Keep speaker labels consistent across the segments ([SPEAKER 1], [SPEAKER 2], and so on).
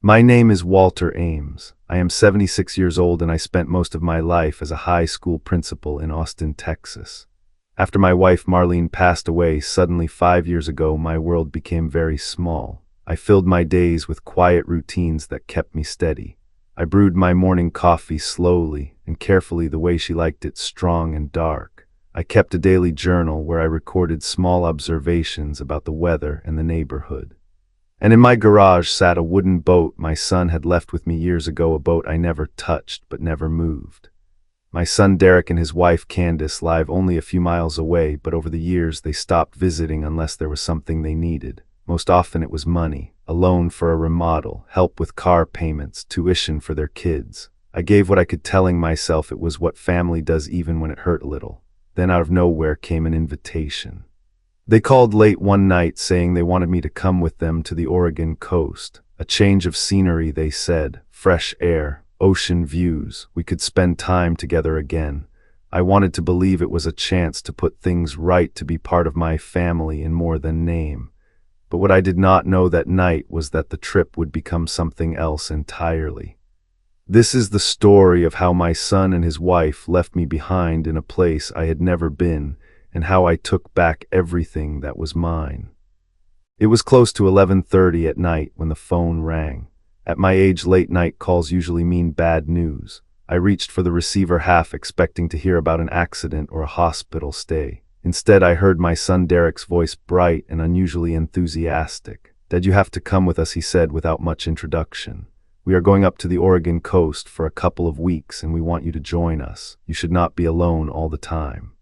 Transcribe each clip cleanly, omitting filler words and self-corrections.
[SPEAKER 1] My name is Walter Ames. I am 76 years old and I spent most of my life as a high school principal in Austin, Texas. After my wife Marlene passed away suddenly 5 years ago, my world became very small. I filled my days with quiet routines that kept me steady. I brewed my morning coffee slowly and carefully, the way she liked it, strong and dark. I kept a daily journal where I recorded small observations about the weather and the neighborhood. And in my garage sat a wooden boat my son had left with me years ago, a boat I never touched but never moved. My son Derek and his wife Candace live only a few miles away, but over the years they stopped visiting unless there was something they needed. Most often it was money, a loan for a remodel, help with car payments, tuition for their kids. I gave what I could, telling myself it was what family does even when it hurt a little. Then out of nowhere came an invitation. They called late one night saying they wanted me to come with them to the Oregon coast. A change of scenery, they said, fresh air, ocean views, we could spend time together again. I wanted to believe it was a chance to put things right, to be part of my family in more than name. But what I did not know that night was that the trip would become something else entirely. This is the story of how my son and his wife left me behind in a place I had never been, and how I took back everything that was mine. It was close to 11:30 at night when the phone rang. At my age, late night calls usually mean bad news. I reached for the receiver, half expecting to hear about an accident or a hospital stay. Instead, I heard my son Derek's voice, bright and unusually enthusiastic. "Dad, you have to come with us," he said without much introduction. "We are going up to the Oregon coast for a couple of weeks and we want you to join us. You should not be alone all the time."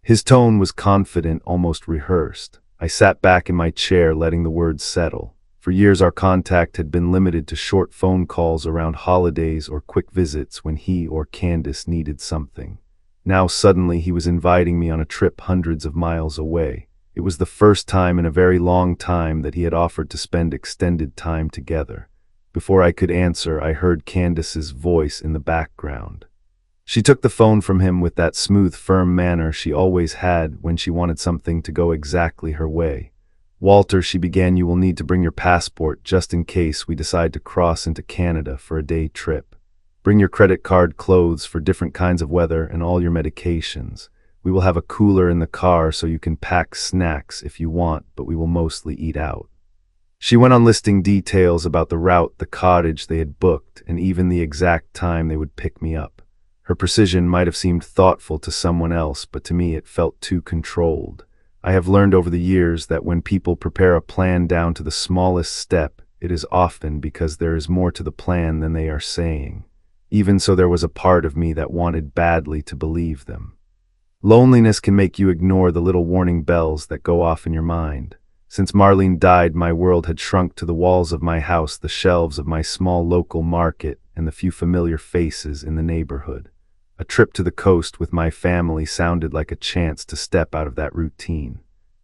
[SPEAKER 1] His tone was confident, almost rehearsed. I sat back in my chair, letting the words settle. For years our contact had been limited to short phone calls around holidays or quick visits when he or Candace needed something. Now suddenly he was inviting me on a trip hundreds of miles away. It was the first time in a very long time that he had offered to spend extended time together. Before I could answer, I heard Candace's voice in the background. She took the phone from him with that smooth, firm manner she always had when she wanted something to go exactly her way. "Walter," she began, "you will need to bring your passport just in case we decide to cross into Canada for a day trip. Bring your credit card, clothes for different kinds of weather, and all your medications. We will have a cooler in the car so you can pack snacks if you want, but we will mostly eat out." She went on listing details about the route, the cottage they had booked, and even the exact time they would pick me up. Her precision might have seemed thoughtful to someone else, but to me it felt too controlled. I have learned over the years that when people prepare a plan down to the smallest step, it is often because there is more to the plan than they are saying. Even so, there was a part of me that wanted badly to believe them. Loneliness can make you ignore the little warning bells that go off in your mind. Since Marlene died, my world had shrunk to the walls of my house, the shelves of my small local market, and the few familiar faces in the neighborhood. A trip to the coast with my family sounded like a chance to step out of that routine.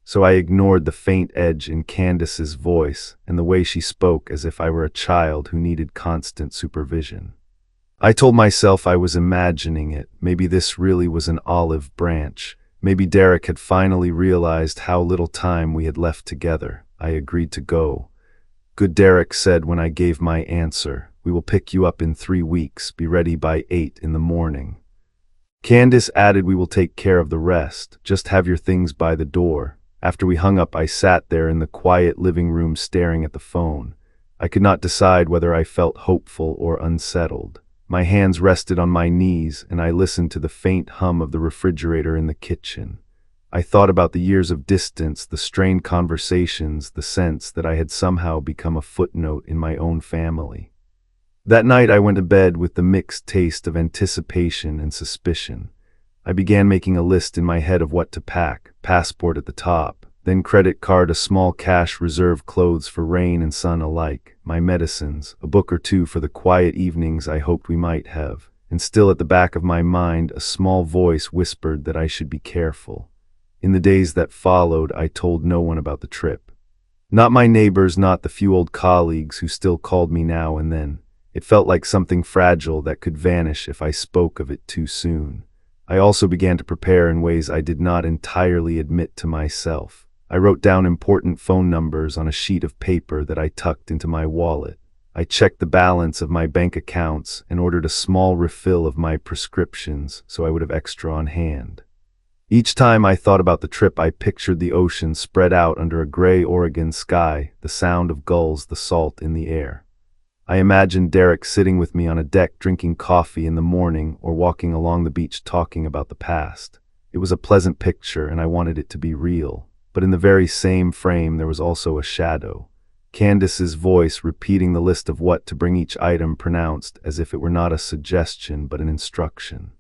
[SPEAKER 1] So I ignored the faint edge in Candace's voice and the way she spoke, as if I were a child who needed constant supervision. I told myself I was imagining it. Maybe this really was an olive branch. Maybe Derek had finally realized how little time we had left together. I agreed to go. "Good," Derek said when I gave my answer. "We will pick you up in 3 weeks. Be ready by 8 in the morning." Candace added, "We will take care of the rest. Just have your things by the door." After we hung up, I sat there in the quiet living room staring at the phone. I could not decide whether I felt hopeful or unsettled. My hands rested on my knees, and I listened to the faint hum of the refrigerator in the kitchen. I thought about the years of distance, the strained conversations, the sense that I had somehow become a footnote in my own family. That night I went to bed with the mixed taste of anticipation and suspicion. I began making a list in my head of what to pack, passport at the top, then credit card, a small cash reserve, clothes for rain and sun alike, my medicines, a book or two for the quiet evenings I hoped we might have, and still at the back of my mind a small voice whispered that I should be careful. In the days that followed, I told no one about the trip. Not my neighbors, not the few old colleagues who still called me now and then. It felt like something fragile that could vanish if I spoke of it too soon. I also began to prepare in ways I did not entirely admit to myself. I wrote down important phone numbers on a sheet of paper that I tucked into my wallet. I checked the balance of my bank accounts and ordered a small refill of my prescriptions so I would have extra on hand. Each time I thought about the trip, I pictured the ocean spread out under a gray Oregon sky, the sound of gulls, the salt in the air. I imagined Derek sitting with me on a deck drinking coffee in the morning or walking along the beach talking about the past. It was a pleasant picture and I wanted it to be real. But in the very same frame there was also a shadow. Candace's voice repeating the list of what to bring, each item pronounced as if it were not a suggestion but an instruction.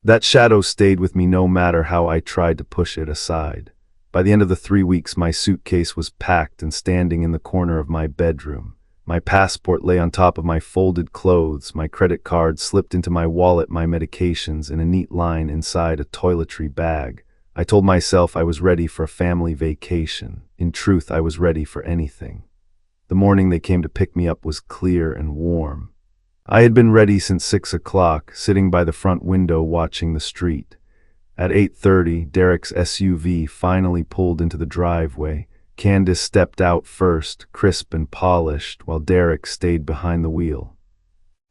[SPEAKER 1] That shadow stayed with me no matter how I tried to push it aside. By the end of the 3 weeks, my suitcase was packed and standing in the corner of my bedroom. My passport lay on top of my folded clothes, my credit card slipped into my wallet, my medications in a neat line inside a toiletry bag. I told myself I was ready for a family vacation. In truth, I was ready for anything. The morning they came to pick me up was clear and warm. I had been ready since 6 o'clock, sitting by the front window watching the street. At 8:30, Derek's SUV finally pulled into the driveway. Candace stepped out first, crisp and polished, while Derek stayed behind the wheel.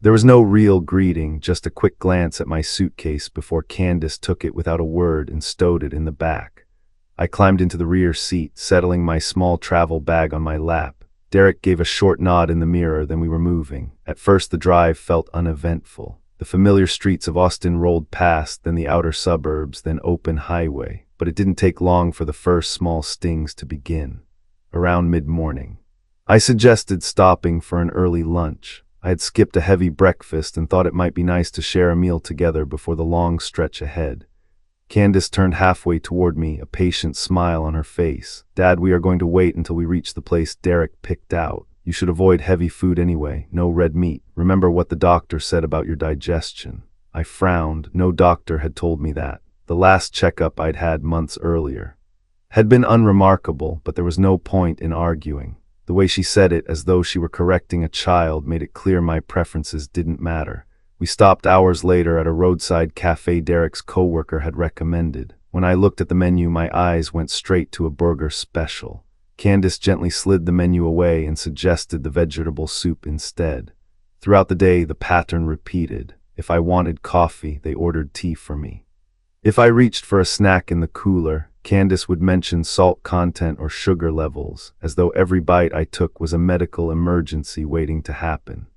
[SPEAKER 1] There was no real greeting, just a quick glance at my suitcase before Candace took it without a word and stowed it in the back. I climbed into the rear seat, settling my small travel bag on my lap. Derek gave a short nod in the mirror, then we were moving. At first the drive felt uneventful. The familiar streets of Austin rolled past, then the outer suburbs, then open highway. But it didn't take long for the first small stings to begin. Around mid-morning, I suggested stopping for an early lunch. I had skipped a heavy breakfast and thought it might be nice to share a meal together before the long stretch ahead. Candace turned halfway toward me, a patient smile on her face. "Dad, we are going to wait until we reach the place Derek picked out. You should avoid heavy food anyway, no red meat. Remember what the doctor said about your digestion." I frowned. No doctor had told me that. The last checkup I'd had months earlier had been unremarkable, but there was no point in arguing. The way she said it, as though she were correcting a child, made it clear my preferences didn't matter. We stopped hours later at a roadside cafe Derek's coworker had recommended. When I looked at the menu, my eyes went straight to a burger special. Candace gently slid the menu away and suggested the vegetable soup instead. Throughout the day, the pattern repeated. If I wanted coffee, they ordered tea for me. If I reached for a snack in the cooler, Candace would mention salt content or sugar levels, as though every bite I took was a medical emergency waiting to happen.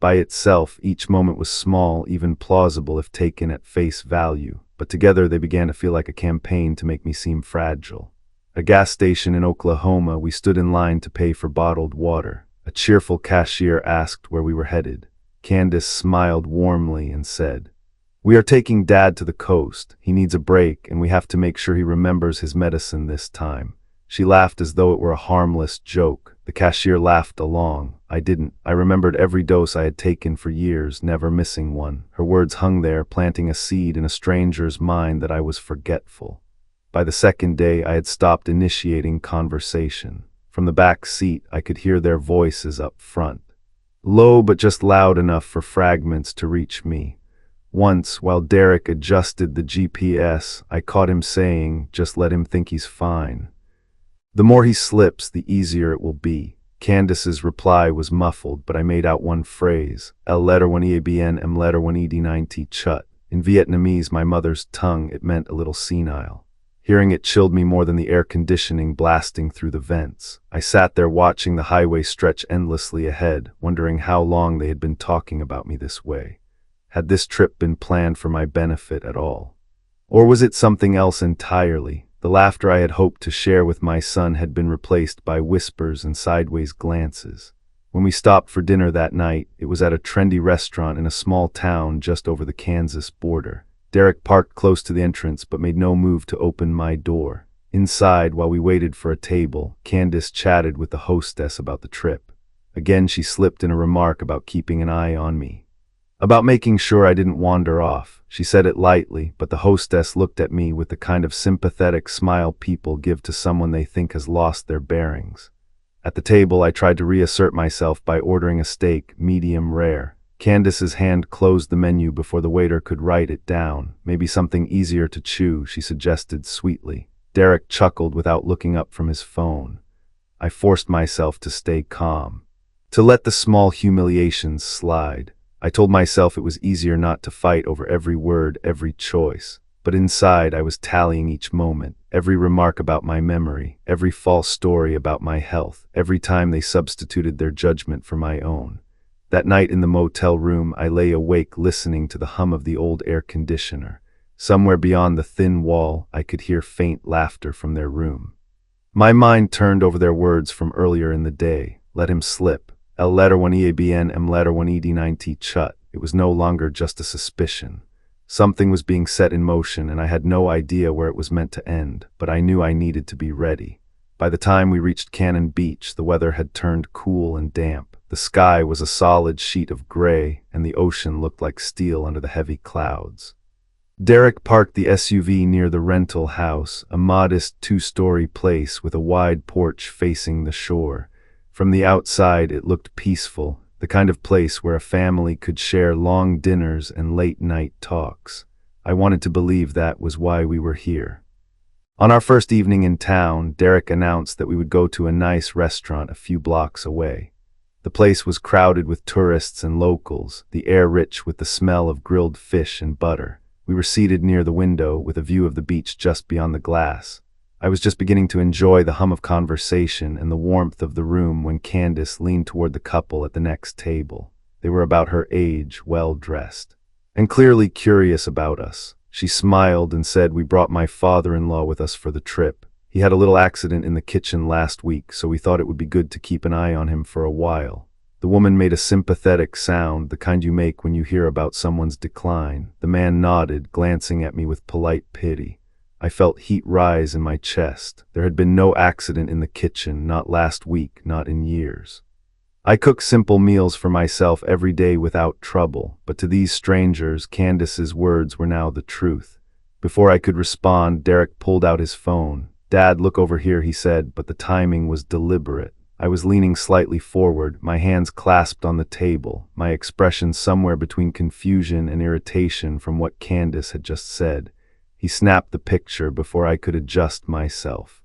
[SPEAKER 1] By itself, each moment was small, even plausible if taken at face value, but together they began to feel like a campaign to make me seem fragile. At a gas station in Oklahoma, we stood in line to pay for bottled water. A cheerful cashier asked where we were headed. Candace smiled warmly and said, "We are taking Dad to the coast. He needs a break, and we have to make sure he remembers his medicine this time." She laughed as though it were a harmless joke. The cashier laughed along. I didn't. I remembered every dose I had taken for years, never missing one. Her words hung there, planting a seed in a stranger's mind that I was forgetful. By the second day, I had stopped initiating conversation. From the back seat, I could hear their voices up front. Low, but just loud enough for fragments to reach me. Once, while Derek adjusted the GPS, I caught him saying, "Just let him think he's fine. The more he slips, the easier it will be." Candace's reply was muffled, but I made out one phrase, "El letter one EABN, M letter one ED9T chut." In Vietnamese, my mother's tongue, it meant a little senile. Hearing it chilled me more than the air conditioning blasting through the vents. I sat there watching the highway stretch endlessly ahead, wondering how long they had been talking about me this way. Had this trip been planned for my benefit at all? Or was it something else entirely? The laughter I had hoped to share with my son had been replaced by whispers and sideways glances. When we stopped for dinner that night, it was at a trendy restaurant in a small town just over the Kansas border. Derek parked close to the entrance but made no move to open my door. Inside, while we waited for a table, Candace chatted with the hostess about the trip. Again, she slipped in a remark about keeping an eye on me, about making sure I didn't wander off. She said it lightly, but the hostess looked at me with the kind of sympathetic smile people give to someone they think has lost their bearings. At the table, I tried to reassert myself by ordering a steak, medium rare. Candace's hand closed the menu before the waiter could write it down. "Maybe something easier to chew," she suggested sweetly. Derek chuckled without looking up from his phone. I forced myself to stay calm. To let the small humiliations slide. I told myself it was easier not to fight over every word, every choice. But inside, I was tallying each moment, every remark about my memory, every false story about my health, every time they substituted their judgment for my own. That night in the motel room, I lay awake listening to the hum of the old air conditioner. Somewhere beyond the thin wall, I could hear faint laughter from their room. My mind turned over their words from earlier in the day. Let him slip. El letter one EABN M letter one ED9T chut. It was no longer just a suspicion. Something was being set in motion, and I had no idea where it was meant to end, but I knew I needed to be ready. By the time we reached Cannon Beach, the weather had turned cool and damp. The sky was a solid sheet of gray, and the ocean looked like steel under the heavy clouds. Derek parked the SUV near the rental house, a modest two-story place with a wide porch facing the shore. From the outside, it looked peaceful, the kind of place where a family could share long dinners and late-night talks. I wanted to believe that was why we were here. On our first evening in town, Derek announced that we would go to a nice restaurant a few blocks away. The place was crowded with tourists and locals, the air rich with the smell of grilled fish and butter. We were seated near the window with a view of the beach just beyond the glass. I was just beginning to enjoy the hum of conversation and the warmth of the room when Candace leaned toward the couple at the next table. They were about her age, well-dressed, and clearly curious about us. She smiled and said we brought my father-in-law with us for the trip. He had a little accident in the kitchen last week, so we thought it would be good to keep an eye on him for a while. The woman made a sympathetic sound, the kind you make when you hear about someone's decline. The man nodded, glancing at me with polite pity. I felt heat rise in my chest. There had been no accident in the kitchen, not last week, not in years. I cook simple meals for myself every day without trouble, but to these strangers, Candace's words were now the truth. Before I could respond, Derek pulled out his phone. "Dad, look over here," he said, but the timing was deliberate. I was leaning slightly forward, my hands clasped on the table, my expression somewhere between confusion and irritation from what Candace had just said. He snapped the picture before I could adjust myself.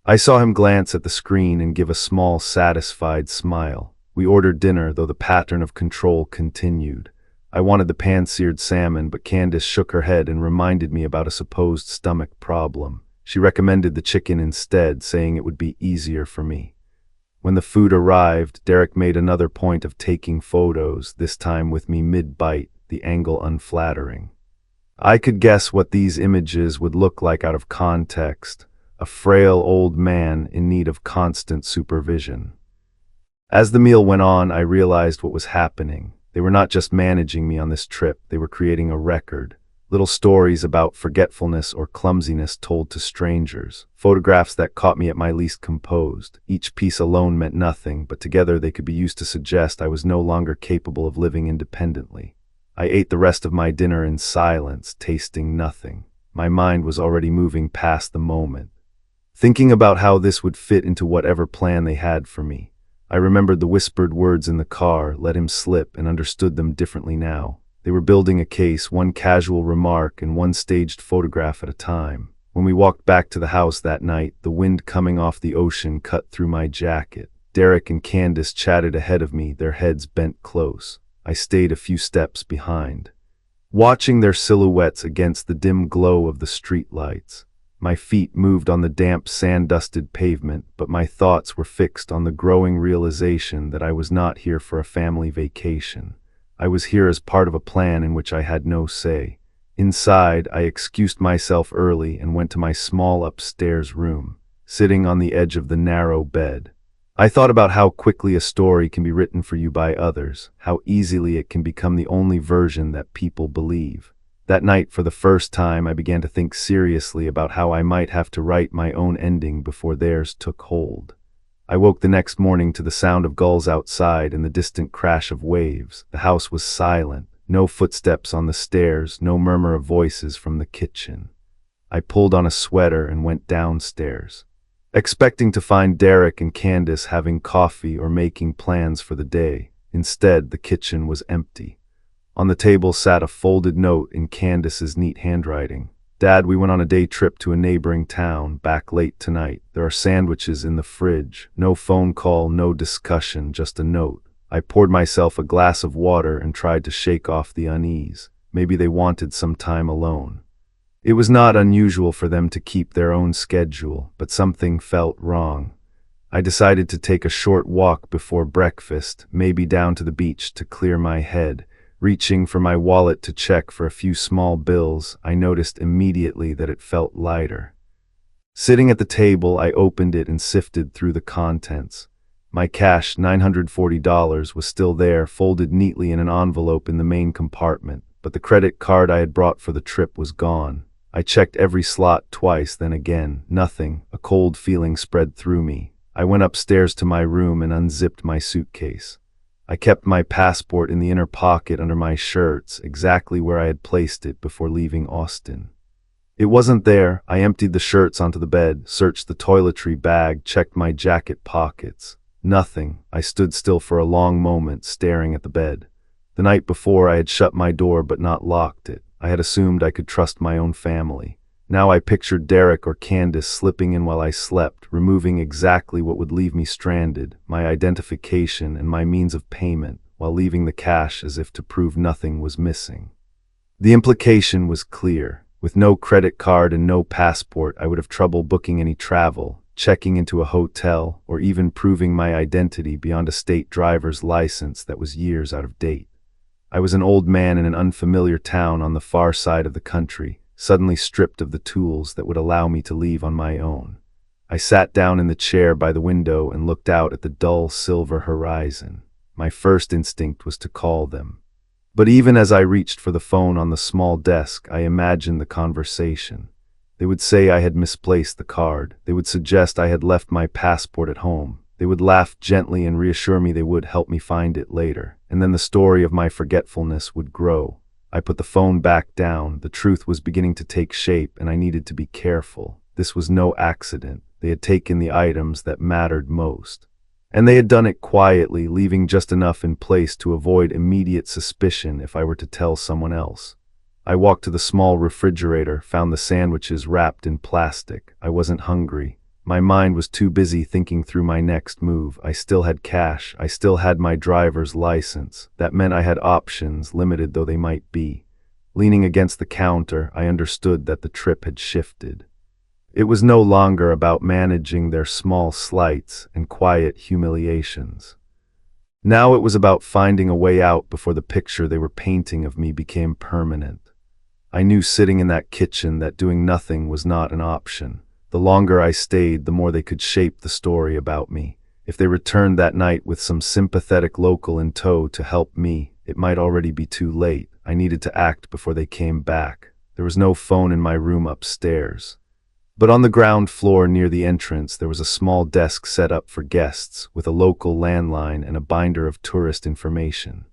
[SPEAKER 1] I saw him glance at the screen and give a small, satisfied smile. We ordered dinner, though the pattern of control continued. I wanted the pan-seared salmon, but Candace shook her head and reminded me about a supposed stomach problem. She recommended the chicken instead, saying it would be easier for me. When the food arrived, Derek made another point of taking photos, this time with me mid-bite, the angle unflattering. I could guess what these images would look like out of context, a frail old man in need of constant supervision. As the meal went on, I realized what was happening. They were not just managing me on this trip, they were creating a record. Little stories about forgetfulness or clumsiness told to strangers. Photographs that caught me at my least composed. Each piece alone meant nothing, but together they could be used to suggest I was no longer capable of living independently. I ate the rest of my dinner in silence, tasting nothing. My mind was already moving past the moment, thinking about how this would fit into whatever plan they had for me. I remembered the whispered words in the car, let him slip, and understood them differently now. They were building a case, one casual remark and one staged photograph at a time. When we walked back to the house that night, the wind coming off the ocean cut through my jacket. Derek and Candace chatted ahead of me, their heads bent close. I stayed a few steps behind, watching their silhouettes against the dim glow of the streetlights. My feet moved on the damp, sand-dusted pavement, but my thoughts were fixed on the growing realization that I was not here for a family vacation. I was here as part of a plan in which I had no say. Inside, I excused myself early and went to my small upstairs room, sitting on the edge of the narrow bed. I thought about how quickly a story can be written for you by others, how easily it can become the only version that people believe. That night, for the first time, I began to think seriously about how I might have to write my own ending before theirs took hold. I woke the next morning to the sound of gulls outside and the distant crash of waves. The house was silent, no footsteps on the stairs, no murmur of voices from the kitchen. I pulled on a sweater and went downstairs, expecting to find Derek and Candace having coffee or making plans for the day. Instead, the kitchen was empty. On the table sat a folded note in Candace's neat handwriting. Dad, we went on a day trip to a neighboring town, back late tonight. There are sandwiches in the fridge. No phone call, no discussion, just a note. I poured myself a glass of water and tried to shake off the unease. Maybe they wanted some time alone. It was not unusual for them to keep their own schedule, but something felt wrong. I decided to take a short walk before breakfast, maybe down to the beach to clear my head. Reaching for my wallet to check for a few small bills, I noticed immediately that it felt lighter. Sitting at the table, I opened it and sifted through the contents. My cash, $940, was still there, folded neatly in an envelope in the main compartment, but the credit card I had brought for the trip was gone. I checked every slot twice, then again. Nothing. A cold feeling spread through me. I went upstairs to my room and unzipped my suitcase. I kept my passport in the inner pocket under my shirts, exactly where I had placed it before leaving Austin. It wasn't there. I emptied the shirts onto the bed, searched the toiletry bag, checked my jacket pockets. Nothing. I stood still for a long moment, staring at the bed. The night before, I had shut my door but not locked it. I had assumed I could trust my own family. Now I pictured Derek or Candace slipping in while I slept, removing exactly what would leave me stranded, my identification and my means of payment, while leaving the cash as if to prove nothing was missing. The implication was clear. With no credit card and no passport, I would have trouble booking any travel, checking into a hotel, or even proving my identity beyond a state driver's license that was years out of date. I was an old man in an unfamiliar town on the far side of the country, suddenly stripped of the tools that would allow me to leave on my own. I sat down in the chair by the window and looked out at the dull silver horizon. My first instinct was to call them. But even as I reached for the phone on the small desk, I imagined the conversation. They would say I had misplaced the card. They would suggest I had left my passport at home. They would laugh gently and reassure me they would help me find it later. And then the story of my forgetfulness would grow. I put the phone back down. The truth was beginning to take shape, and I needed to be careful. This was no accident. They had taken the items that mattered most. And they had done it quietly, leaving just enough in place to avoid immediate suspicion if I were to tell someone else. I walked to the small refrigerator, found the sandwiches wrapped in plastic. I wasn't hungry. My mind was too busy thinking through my next move. I still had cash. I still had my driver's license. That meant I had options, limited though they might be. Leaning against the counter, I understood that the trip had shifted. It was no longer about managing their small slights and quiet humiliations. Now it was about finding a way out before the picture they were painting of me became permanent. I knew sitting in that kitchen that doing nothing was not an option. The longer I stayed, the more they could shape the story about me. If they returned that night with some sympathetic local in tow to help me, it might already be too late. I needed to act before they came back. There was no phone in my room upstairs. But on the ground floor near the entrance, there was a small desk set up for guests, with a local landline and a binder of tourist information.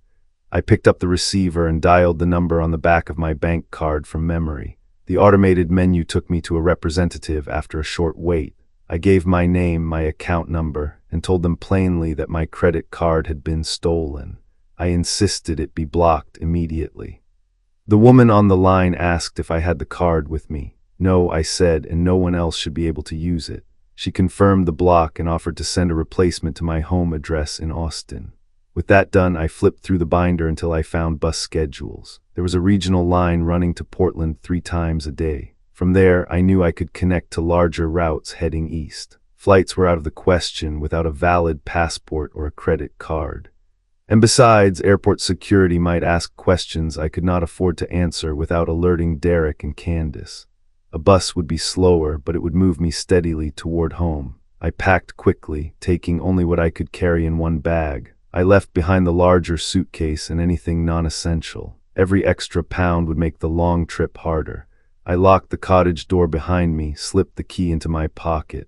[SPEAKER 1] I picked up the receiver and dialed the number on the back of my bank card from memory. The automated menu took me to a representative after a short wait. I gave my name, my account number, and told them plainly that my credit card had been stolen. I insisted it be blocked immediately. The woman on the line asked if I had the card with me. No, I said, and no one else should be able to use it. She confirmed the block and offered to send a replacement to my home address in Austin. With that done, I flipped through the binder until I found bus schedules. There was a regional line running to Portland 3 times a day. From there, I knew I could connect to larger routes heading east. Flights were out of the question without a valid passport or a credit card. And besides, airport security might ask questions I could not afford to answer without alerting Derek and Candace. A bus would be slower, but it would move me steadily toward home. I packed quickly, taking only what I could carry in one bag. I left behind the larger suitcase and anything non-essential. Every extra pound would make the long trip harder. I locked the cottage door behind me, slipped the key into my pocket,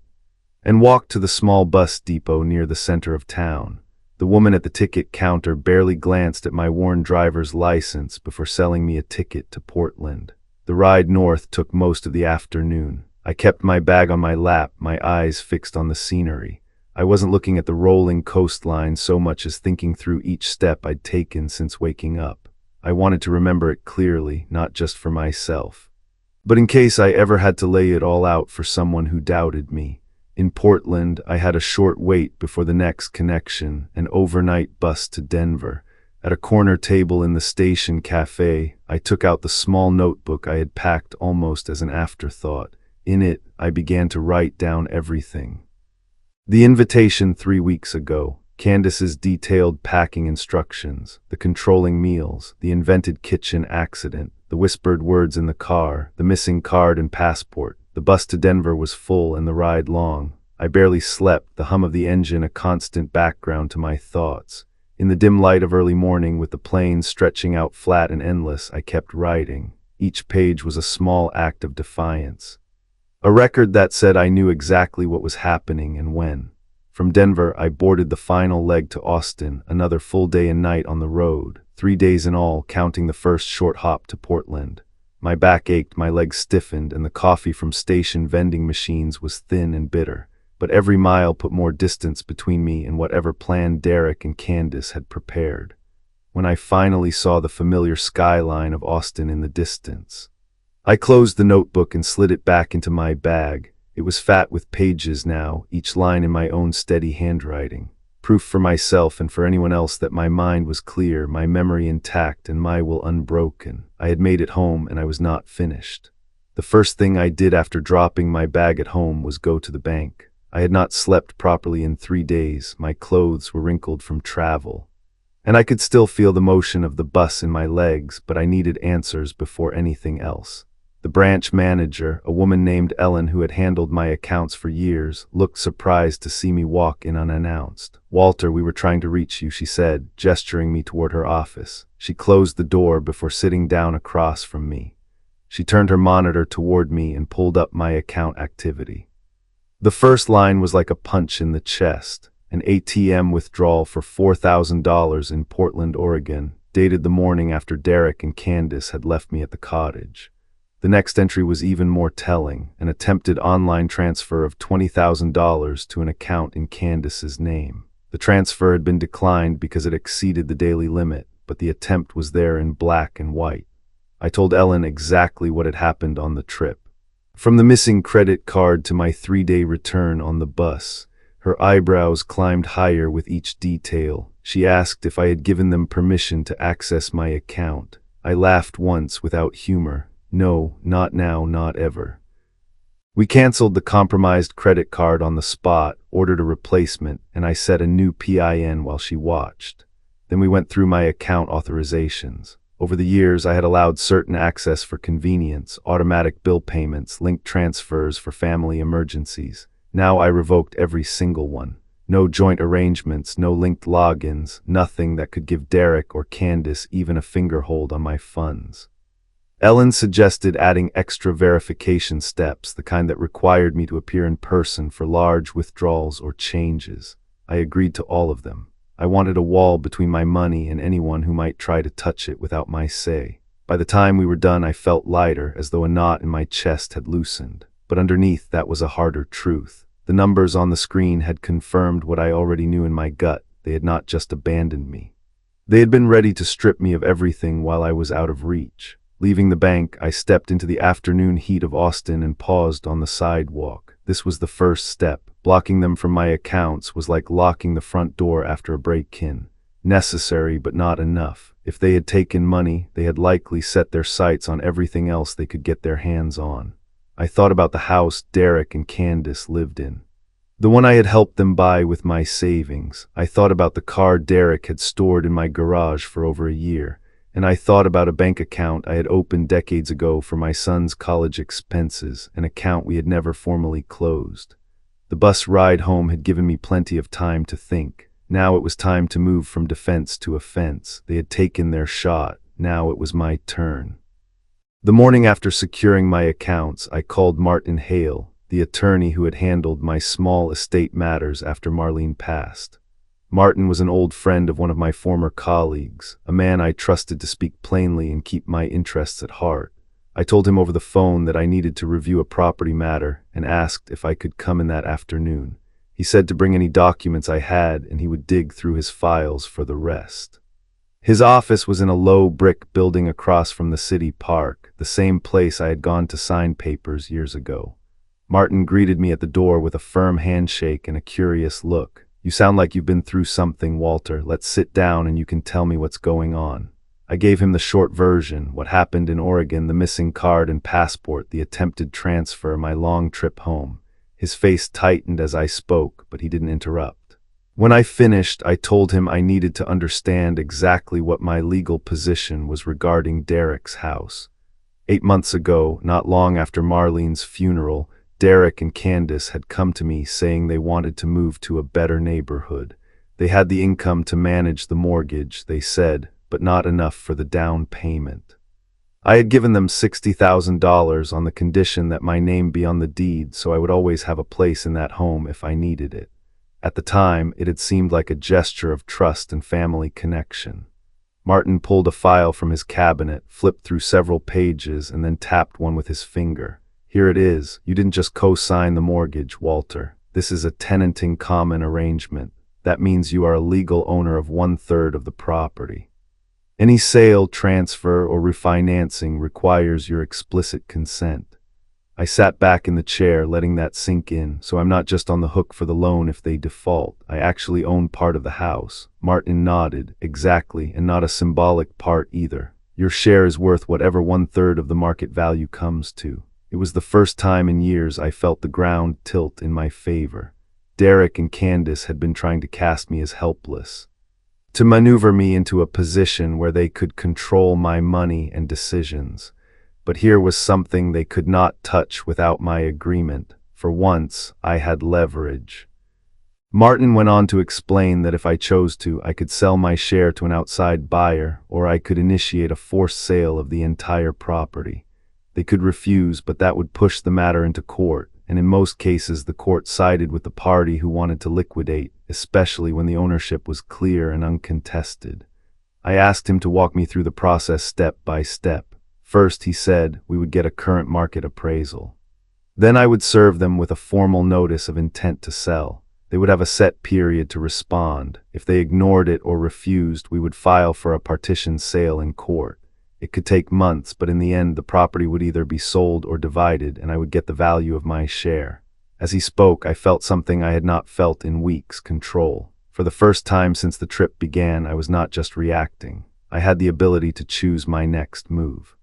[SPEAKER 1] and walked to the small bus depot near the center of town. The woman at the ticket counter barely glanced at my worn driver's license before selling me a ticket to Portland. The ride north took most of the afternoon. I kept my bag on my lap, my eyes fixed on the scenery. I wasn't looking at the rolling coastline so much as thinking through each step I'd taken since waking up. I wanted to remember it clearly, not just for myself, But in case I ever had to lay it all out for someone who doubted me. In Portland, I had a short wait before the next connection, an overnight bus to Denver. At a corner table in the station cafe, I took out the small notebook I had packed almost as an afterthought. In it, I began to write down everything. The invitation 3 weeks ago, Candace's detailed packing instructions, the controlling meals, the invented kitchen accident, the whispered words in the car, the missing card and passport. The bus to Denver was full and the ride long. I barely slept, the hum of the engine a constant background to my thoughts. In the dim light of early morning, with the plains stretching out flat and endless, I kept writing. Each page was a small act of defiance. A record that said I knew exactly what was happening and when. From Denver, I boarded the final leg to Austin, another full day and night on the road, 3 days in all, counting the first short hop to Portland. My back ached, my legs stiffened, and the coffee from station vending machines was thin and bitter. But every mile put more distance between me and whatever plan Derek and Candace had prepared. When I finally saw the familiar skyline of Austin in the distance, I closed the notebook and slid it back into my bag. It was fat with pages now, each line in my own steady handwriting. Proof for myself and for anyone else that my mind was clear, my memory intact, and my will unbroken. I had made it home, and I was not finished. The first thing I did after dropping my bag at home was go to the bank. I had not slept properly in 3 days, my clothes were wrinkled from travel, and I could still feel the motion of the bus in my legs, but I needed answers before anything else. The branch manager, a woman named Ellen who had handled my accounts for years, looked surprised to see me walk in unannounced. "Walter, we were trying to reach you," she said, gesturing me toward her office. She closed the door before sitting down across from me. She turned her monitor toward me and pulled up my account activity. The first line was like a punch in the chest. An ATM withdrawal for $4,000 in Portland, Oregon, dated the morning after Derek and Candace had left me at the cottage. The next entry was even more telling, an attempted online transfer of $20,000 to an account in Candace's name. The transfer had been declined because it exceeded the daily limit, but the attempt was there in black and white. I told Ellen exactly what had happened on the trip. From the missing credit card to my 3-day return on the bus. Her eyebrows climbed higher with each detail. She asked if I had given them permission to access my account. I laughed once without humor. "No, not now, not ever." We canceled the compromised credit card on the spot, ordered a replacement, and I set a new PIN while she watched. Then we went through my account authorizations. Over the years, I had allowed certain access for convenience, automatic bill payments, linked transfers for family emergencies. Now I revoked every single one. No joint arrangements, no linked logins, nothing that could give Derek or Candace even a fingerhold on my funds. Ellen suggested adding extra verification steps, the kind that required me to appear in person for large withdrawals or changes. I agreed to all of them. I wanted a wall between my money and anyone who might try to touch it without my say. By the time we were done, I felt lighter, as though a knot in my chest had loosened. But underneath that was a harder truth. The numbers on the screen had confirmed what I already knew in my gut. They had not just abandoned me. They had been ready to strip me of everything while I was out of reach. Leaving the bank, I stepped into the afternoon heat of Austin and paused on the sidewalk. This was the first step. Blocking them from my accounts was like locking the front door after a break-in. Necessary, but not enough. If they had taken money, they had likely set their sights on everything else they could get their hands on. I thought about the house Derek and Candace lived in, the one I had helped them buy with my savings. I thought about the car Derek had stored in my garage for over a year. And I thought about a bank account I had opened decades ago for my son's college expenses, an account we had never formally closed. The bus ride home had given me plenty of time to think. Now it was time to move from defense to offense. They had taken their shot. Now it was my turn. The morning after securing my accounts, I called Martin Hale, the attorney who had handled my small estate matters after Marlene passed. Martin was an old friend of one of my former colleagues, a man I trusted to speak plainly and keep my interests at heart. I told him over the phone that I needed to review a property matter and asked if I could come in that afternoon. He said to bring any documents I had and he would dig through his files for the rest. His office was in a low brick building across from the city park. the same place I had gone to sign papers years ago. Martin greeted me at the door with a firm handshake and a curious look. "You sound like you've been through something, Walter. Let's sit down and you can tell me what's going on." I gave him the short version, what happened in Oregon, the missing card and passport, the attempted transfer, my long trip home. His face tightened as I spoke, but he didn't interrupt. When I finished, I told him I needed to understand exactly what my legal position was regarding Derek's house. 8 months ago, not long after Marlene's funeral, Derek and Candace had come to me saying they wanted to move to a better neighborhood. They had the income to manage the mortgage, they said, but not enough for the down payment. I had given them $60,000 on the condition that my name be on the deed so I would always have a place in that home if I needed it. At the time, it had seemed like a gesture of trust and family connection. Martin pulled a file from his cabinet, flipped through several pages, and then tapped one with his finger. "Here it is. You didn't just co-sign the mortgage, Walter. This is a tenanting common arrangement. That means you are a legal owner of 1/3 of the property. Any sale, transfer, or refinancing requires your explicit consent." I sat back in the chair, letting that sink in, so I'm not just on the hook for the loan if they default. I actually own part of the house. Martin nodded. "Exactly, and not a symbolic part either. Your share is worth whatever 1/3 of the market value comes to." It was the first time in years I felt the ground tilt in my favor. Derek and Candace had been trying to cast me as helpless, to maneuver me into a position where they could control my money and decisions. But here was something they could not touch without my agreement. For once, I had leverage. Martin went on to explain that if I chose to, I could sell my share to an outside buyer, or I could initiate a forced sale of the entire property. They could refuse, but that would push the matter into court, and in most cases the court sided with the party who wanted to liquidate, especially when the ownership was clear and uncontested. I asked him to walk me through the process step by step. First, he said, we would get a current market appraisal. Then I would serve them with a formal notice of intent to sell. They would have a set period to respond. If they ignored it or refused, we would file for a partition sale in court. It could take months, but in the end the property would either be sold or divided, and I would get the value of my share. As he spoke, I felt something I had not felt in weeks: control. For the first time since the trip began, I was not just reacting. I had the ability to choose my next move.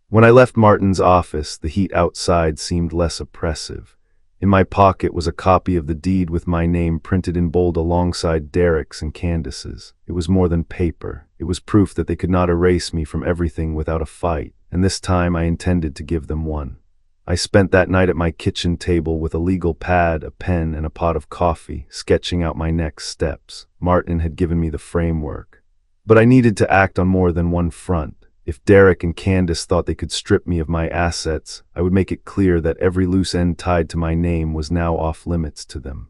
[SPEAKER 1] When I left Martin's office, the heat outside seemed less oppressive. In my pocket was a copy of the deed with my name printed in bold alongside Derek's and Candace's. It was more than paper. It was proof that they could not erase me from everything without a fight, and this time I intended to give them one. I spent that night at my kitchen table with a legal pad, a pen, and a pot of coffee, sketching out my next steps. Martin had given me the framework. But I needed to act on more than one front. If Derek and Candace thought they could strip me of my assets, I would make it clear that every loose end tied to my name was now off limits to them.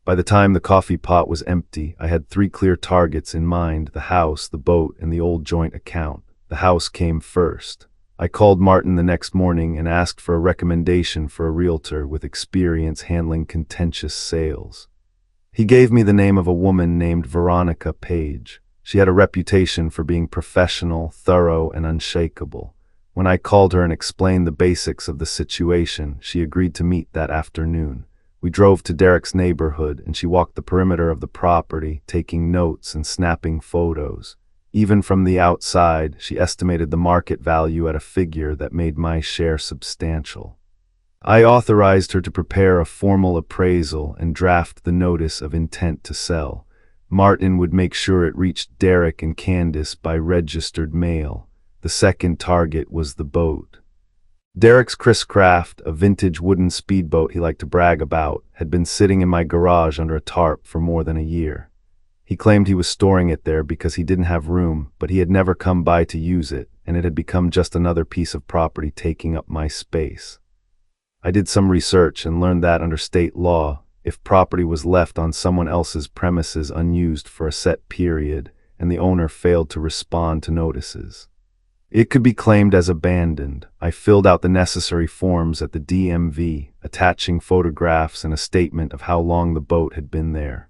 [SPEAKER 1] By the time the coffee pot was empty, I had 3 clear targets in mind: the house, the boat, and the old joint account. The house came first. I called Martin the next morning and asked for a recommendation for a realtor with experience handling contentious sales. He gave me the name of a woman named Veronica Page. She had a reputation for being professional, thorough, and unshakable. When I called her and explained the basics of the situation, she agreed to meet that afternoon. We drove to Derek's neighborhood, and she walked the perimeter of the property, taking notes and snapping photos. Even from the outside, she estimated the market value at a figure that made my share substantial. I authorized her to prepare a formal appraisal and draft the notice of intent to sell. Martin would make sure it reached Derek and Candace by registered mail. The second target was the boat. Derek's Chris Craft, a vintage wooden speedboat he liked to brag about, had been sitting in my garage under a tarp for more than a year. He claimed he was storing it there because he didn't have room, but he had never come by to use it, and it had become just another piece of property taking up my space. I did some research and learned that under state law, if property was left on someone else's premises unused for a set period, and the owner failed to respond to notices, it could be claimed as abandoned. I filled out the necessary forms at the DMV, attaching photographs and a statement of how long the boat had been there.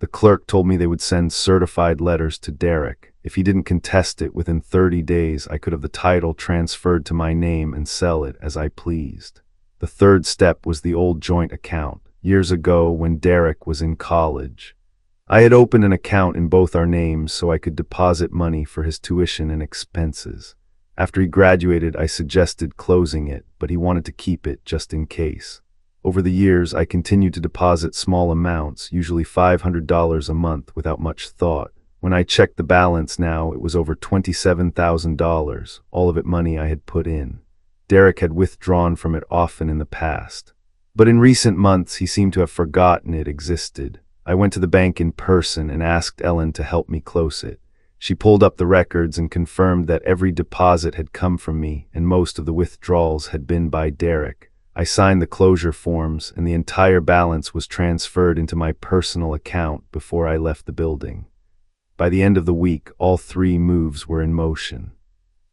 [SPEAKER 1] The clerk told me they would send certified letters to Derek. If he didn't contest it within 30 days, I could have the title transferred to my name and sell it as I pleased. The third step was the old joint account, years ago when Derek was in college. I had opened an account in both our names so I could deposit money for his tuition and expenses. After he graduated, I suggested closing it, but he wanted to keep it just in case. Over the years, I continued to deposit small amounts, usually $500 a month, without much thought. When I checked the balance now, it was over $27,000, all of it money I had put in. Derek had withdrawn from it often in the past. But in recent months, he seemed to have forgotten it existed. I went to the bank in person and asked Ellen to help me close it. She pulled up the records and confirmed that every deposit had come from me, and most of the withdrawals had been by Derek. I signed the closure forms, and the entire balance was transferred into my personal account before I left the building. By the end of the week, all 3 moves were in motion.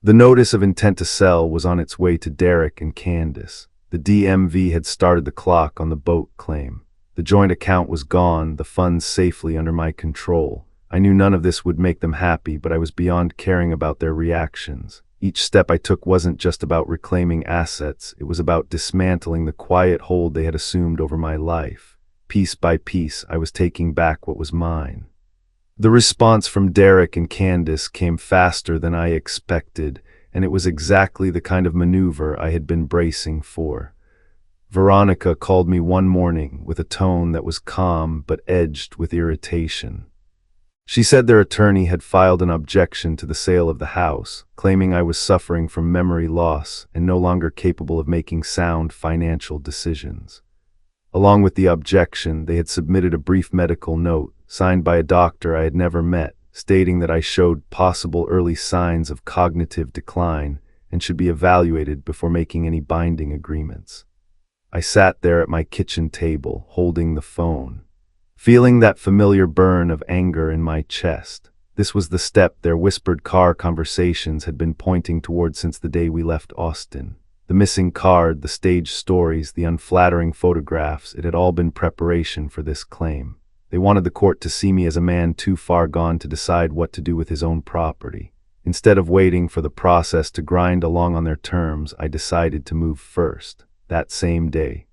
[SPEAKER 1] The notice of intent to sell was on its way to Derek and Candace. The DMV had started the clock on the boat claim. The joint account was gone, the funds safely under my control. I knew none of this would make them happy, but I was beyond caring about their reactions. Each step I took wasn't just about reclaiming assets, it was about dismantling the quiet hold they had assumed over my life. Piece by piece, I was taking back what was mine. The response from Derek and Candace came faster than I expected, and it was exactly the kind of maneuver I had been bracing for. Veronica called me one morning with a tone that was calm but edged with irritation. She said their attorney had filed an objection to the sale of the house, claiming I was suffering from memory loss and no longer capable of making sound financial decisions. Along with the objection, they had submitted a brief medical note, signed by a doctor I had never met, stating that I showed possible early signs of cognitive decline and should be evaluated before making any binding agreements. I sat there at my kitchen table, holding the phone, feeling that familiar burn of anger in my chest. This was the step their whispered car conversations had been pointing toward since the day we left Austin. The missing card, the staged stories, the unflattering photographs, it had all been preparation for this claim. They wanted the court to see me as a man too far gone to decide what to do with his own property. Instead of waiting for the process to grind along on their terms, I decided to move first, that same day.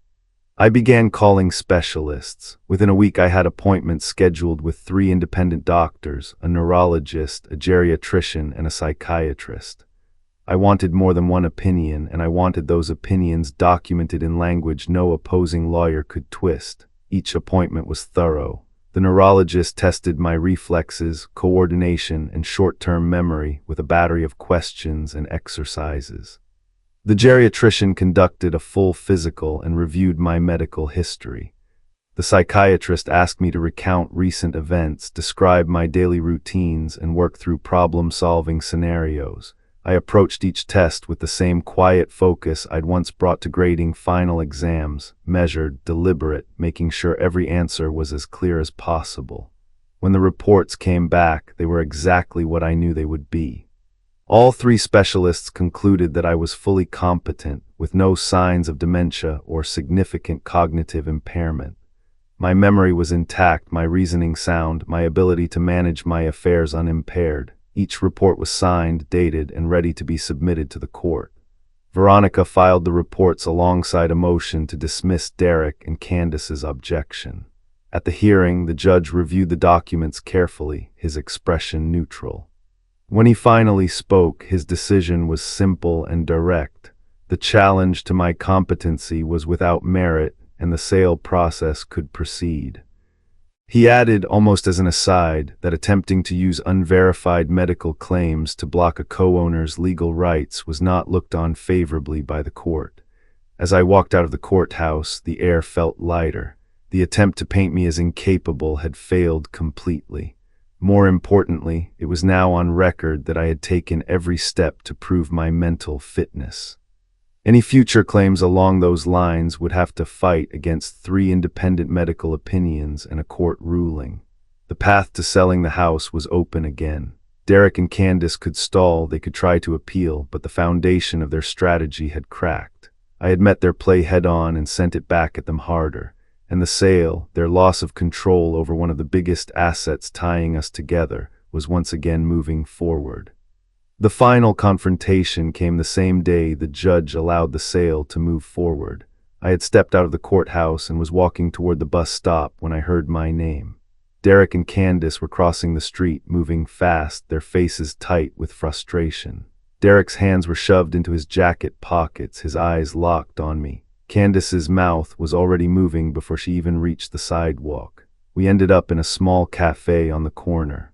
[SPEAKER 1] I began calling specialists. Within a week I had appointments scheduled with 3 independent doctors, a neurologist, a geriatrician, and a psychiatrist. I wanted more than one opinion, and I wanted those opinions documented in language no opposing lawyer could twist. Each appointment was thorough. The neurologist tested my reflexes, coordination, and short-term memory with a battery of questions and exercises. The geriatrician conducted a full physical and reviewed my medical history. The psychiatrist asked me to recount recent events, describe my daily routines, and work through problem-solving scenarios. I approached each test with the same quiet focus I'd once brought to grading final exams, measured, deliberate, making sure every answer was as clear as possible. When the reports came back, they were exactly what I knew they would be. All 3 specialists concluded that I was fully competent, with no signs of dementia or significant cognitive impairment. My memory was intact, my reasoning sound, my ability to manage my affairs unimpaired. Each report was signed, dated, and ready to be submitted to the court. Veronica filed the reports alongside a motion to dismiss Derek and Candace's objection. At the hearing, the judge reviewed the documents carefully, his expression neutral. When he finally spoke, his decision was simple and direct. The challenge to my competency was without merit, and the sale process could proceed. He added, almost as an aside, that attempting to use unverified medical claims to block a co-owner's legal rights was not looked on favorably by the court. As I walked out of the courthouse, the air felt lighter. The attempt to paint me as incapable had failed completely. More importantly, it was now on record that I had taken every step to prove my mental fitness. Any future claims along those lines would have to fight against 3 independent medical opinions and a court ruling. The path to selling the house was open again. Derek and Candace could stall, they could try to appeal, but the foundation of their strategy had cracked. I had met their play head-on and sent it back at them harder. And the sale, their loss of control over one of the biggest assets tying us together, was once again moving forward. The final confrontation came the same day the judge allowed the sale to move forward. I had stepped out of the courthouse and was walking toward the bus stop when I heard my name. Derek and Candace were crossing the street, moving fast, their faces tight with frustration. Derek's hands were shoved into his jacket pockets, his eyes locked on me. Candace's mouth was already moving before she even reached the sidewalk. We ended up in a small cafe on the corner.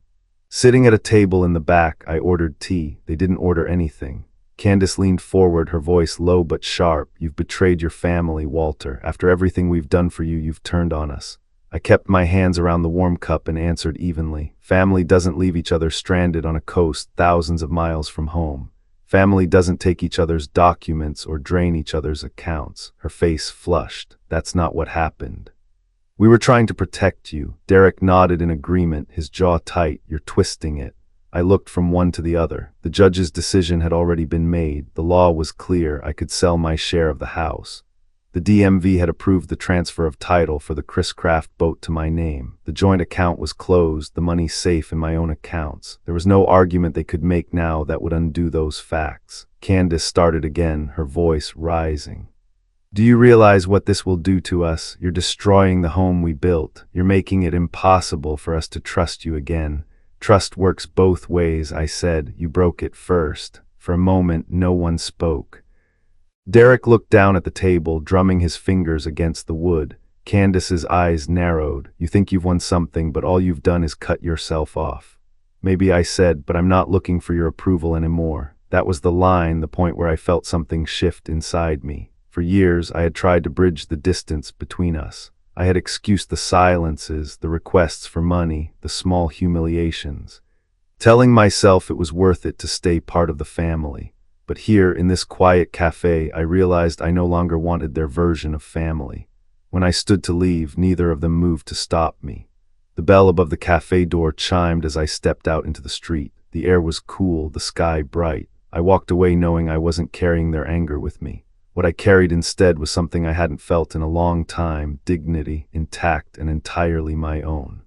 [SPEAKER 1] Sitting at a table in the back, I ordered tea. They didn't order anything. Candace leaned forward, her voice low but sharp. "You've betrayed your family, Walter. After everything we've done for you, you've turned on us." I kept my hands around the warm cup and answered evenly. Family doesn't leave each other stranded on a coast thousands of miles from home. Family doesn't take each other's documents or drain each other's accounts. Her face flushed. That's not what happened. We were trying to protect you. Derek nodded in agreement, his jaw tight. You're twisting it. I looked from one to the other. The judge's decision had already been made. The law was clear. I could sell my share of the house. The DMV had approved the transfer of title for the Chris Craft boat to my name. The joint account was closed, the money safe in my own accounts. There was no argument they could make now that would undo those facts. Candace started again, her voice rising. "Do you realize what this will do to us? You're destroying the home we built. You're making it impossible for us to trust you again. Trust works both ways," I said. "You broke it first." For a moment, no one spoke. Derek looked down at the table, drumming his fingers against the wood. Candace's eyes narrowed. "You think you've won something, but all you've done is cut yourself off." "Maybe," I said, "but I'm not looking for your approval anymore." That was the line, the point where I felt something shift inside me. For years, I had tried to bridge the distance between us. I had excused the silences, the requests for money, the small humiliations, telling myself it was worth it to stay part of the family. But here, in this quiet cafe, I realized I no longer wanted their version of family. When I stood to leave, neither of them moved to stop me. The bell above the cafe door chimed as I stepped out into the street. The air was cool, the sky bright. I walked away knowing I wasn't carrying their anger with me. What I carried instead was something I hadn't felt in a long time, dignity, intact and entirely my own.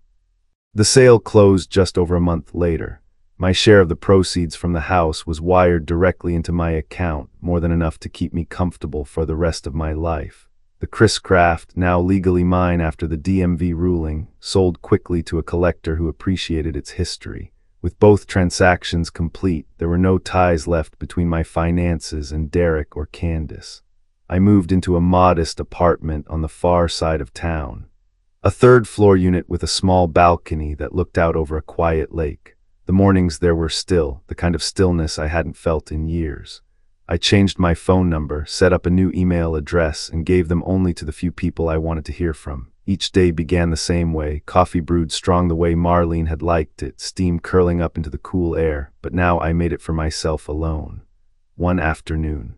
[SPEAKER 1] The sale closed just over a month later. My share of the proceeds from the house was wired directly into my account, more than enough to keep me comfortable for the rest of my life. The Chris Craft, now legally mine after the DMV ruling, sold quickly to a collector who appreciated its history. With both transactions complete, there were no ties left between my finances and Derek or Candace. I moved into a modest apartment on the far side of town, a third-floor unit with a small balcony that looked out over a quiet lake. The mornings there were still, the kind of stillness I hadn't felt in years. I changed my phone number, set up a new email address, and gave them only to the few people I wanted to hear from. Each day began the same way, coffee brewed strong the way Marlene had liked it, steam curling up into the cool air, but now I made it for myself alone. One afternoon,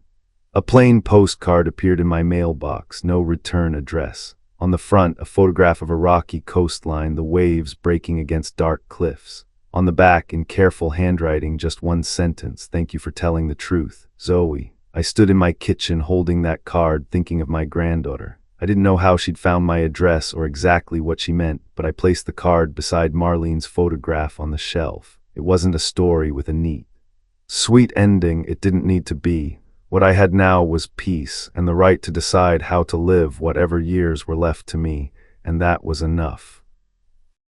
[SPEAKER 1] a plain postcard appeared in my mailbox, no return address. On the front, a photograph of a rocky coastline, the waves breaking against dark cliffs. On the back, in careful handwriting, just one sentence: "Thank you for telling the truth, Zoe." I stood in my kitchen holding that card, thinking of my granddaughter. I didn't know how she'd found my address or exactly what she meant, but I placed the card beside Marlene's photograph on the shelf. It wasn't a story with a neat, sweet ending. It didn't need to be. What I had now was peace and the right to decide how to live whatever years were left to me, and that was enough.